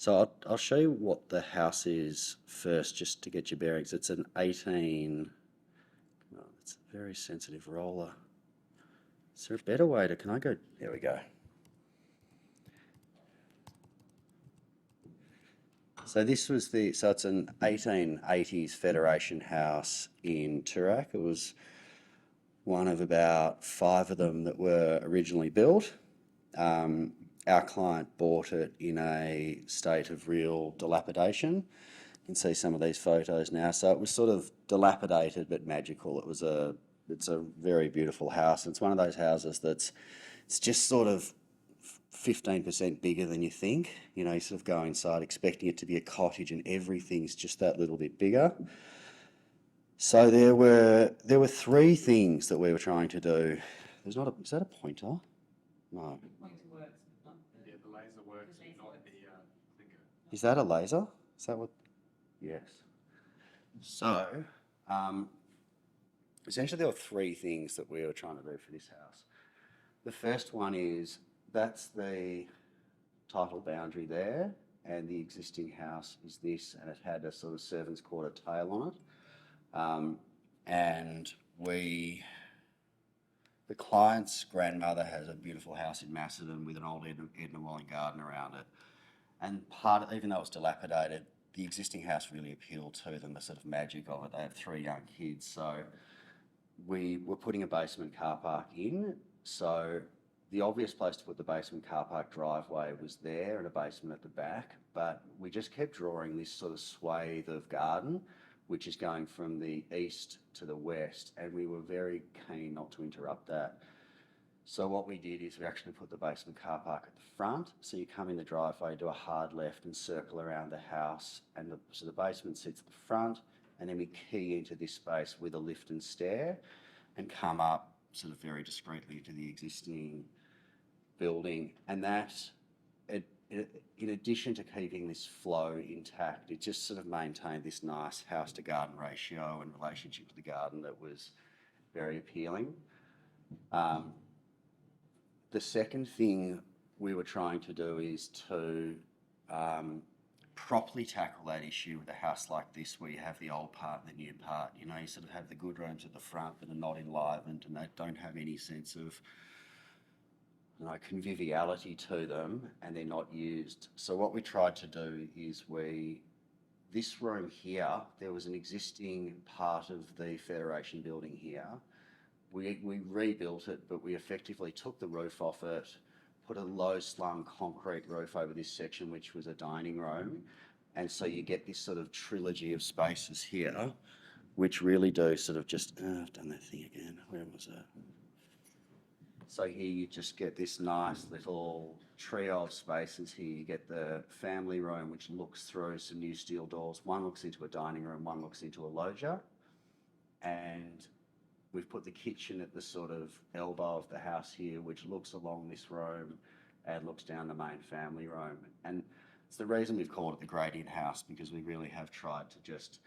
So I'll show you what the house is first, just to get your bearings. It's an 18. Oh, it's a very sensitive roller. Is there a better way to? Can I go? There we go. So this was the. So it's an 1880s Federation house in Toorak. It was one of about 5 of them that were originally built. Our client bought it in a state of real dilapidation. You can see some of these photos now. So it was sort of dilapidated but magical. It's a very beautiful house. It's one of those houses it's just sort of 15% bigger than you think. You know, you sort of go inside expecting it to be a cottage and everything's just that little bit bigger. So there were 3 things that we were trying to do. Is that a pointer? No. Yeah, the laser works, not the clicker. Is that a laser? Is that what? Yes. So, essentially there were 3 things that we were trying to do for this house. The first one is, that's the title boundary there, and the existing house is this, and it had a sort of servant's quarter tail on it. And the client's grandmother has a beautiful house in Macedon with an old Edna Walling garden around it. And even though it's dilapidated, the existing house really appealed to them, the sort of magic of it. They have 3 young kids. So we were putting a basement car park in. So the obvious place to put the basement car park driveway was there, and a basement at the back. But we just kept drawing this sort of swathe of garden, which is going from the east to the west, and we were very keen not to interrupt that. So what we did is we actually put the basement car park at the front. So you come in the driveway, do a hard left and circle around the house, and so the basement sits at the front, and then we key into this space with a lift and stair and come up sort of very discreetly to the existing building. And that, in addition to keeping this flow intact, it just sort of maintained this nice house to garden ratio and relationship to the garden that was very appealing. The second thing we were trying to do is to properly tackle that issue with a house like this, where you have the old part and the new part. You know, you sort of have the good rooms at the front that are not enlivened and they don't have any sense of, you know, conviviality to them, and they're not used. So what we tried to do is this room here, there was an existing part of the Federation building here. We rebuilt it, but we effectively took the roof off it, put a low slung concrete roof over this section, which was a dining room. And so you get this sort of trilogy of spaces here, which really do sort of just, I've done that thing again. Where was it? So here you just get this nice little trio of spaces here. You get the family room, which looks through some new steel doors. One looks into a dining room, one looks into a loggia. And we've put the kitchen at the sort of elbow of the house here, which looks along this room and looks down the main family room. And it's the reason we've called it the gradient house, because we really have tried to just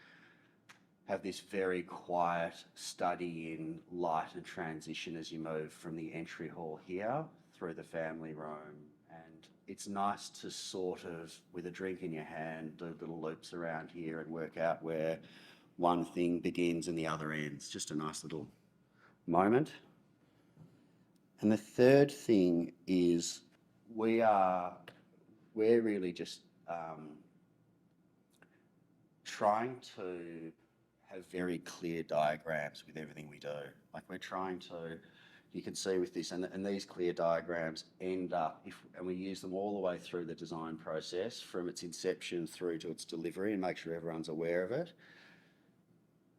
have this very quiet study in light and transition as you move from the entry hall here through the family room. And it's nice to sort of, with a drink in your hand, do little loops around here and work out where one thing begins and the other ends. Just a nice little moment. And the third thing is we're really just trying to have very clear diagrams with everything we do. Like, we're trying to, you can see with this, and these clear diagrams end up, and we use them all the way through the design process, from its inception through to its delivery, and make sure everyone's aware of it.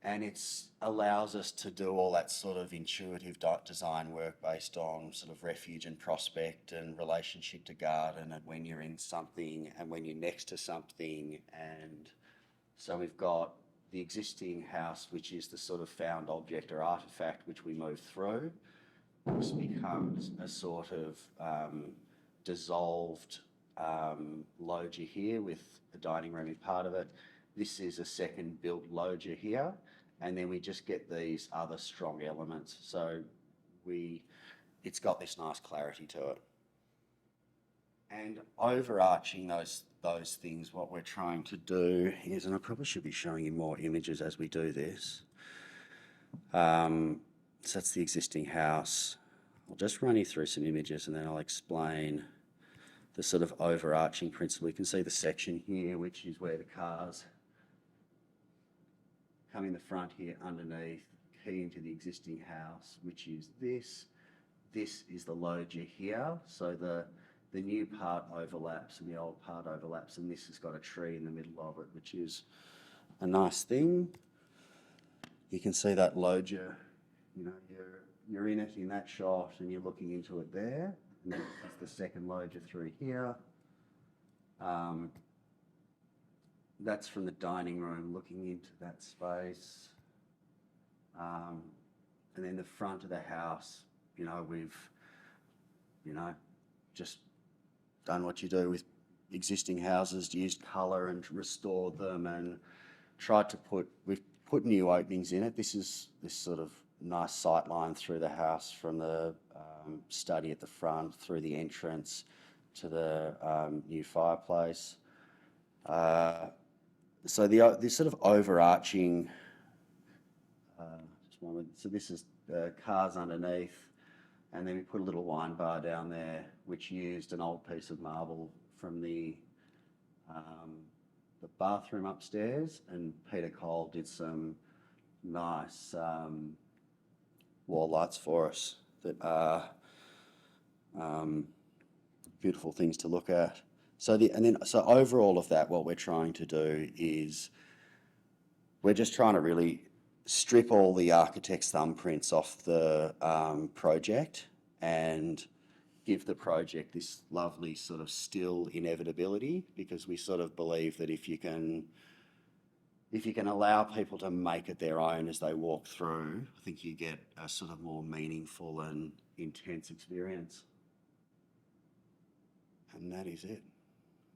And it allows us to do all that sort of intuitive design work based on sort of refuge and prospect and relationship to garden, and when you're in something and when you're next to something. And so we've got the existing house, which is the sort of found object or artefact which we move through. This becomes a sort of dissolved loggia here with a dining room in part of it. This is a second built loggia here, and then we just get these other strong elements. So it's got this nice clarity to it. And overarching those things, what we're trying to do is, and I probably should be showing you more images as we do this. So that's the existing house. I'll just run you through some images and then I'll explain the sort of overarching principle. You can see the section here, which is where the cars come in the front here underneath, key into the existing house, which is this. This is the loggia here. So the new part overlaps and the old part overlaps, and this has got a tree in the middle of it, which is a nice thing. You can see that loggia, you know, you're in it in that shot and you're looking into it there. And then it's the second loggia through here. That's from the dining room looking into that space. And then the front of the house, you know, we've, you know, just done what you do with existing houses, used colour and restored them and tried to we've put new openings in it. This is this sort of nice sight line through the house from the study at the front, through the entrance to the new fireplace. So this sort of overarching, so this is cars underneath, and then we put a little wine bar down there, which used an old piece of marble from the bathroom upstairs, and Peter Cole did some nice wall lights for us that are beautiful things to look at. So over all of that, what we're trying to do is we're just trying to really strip all the architect's thumbprints off the project and give the project this lovely sort of still inevitability, because we sort of believe that if you can allow people to make it their own as they walk through, I think you get a sort of more meaningful and intense experience. And that is it.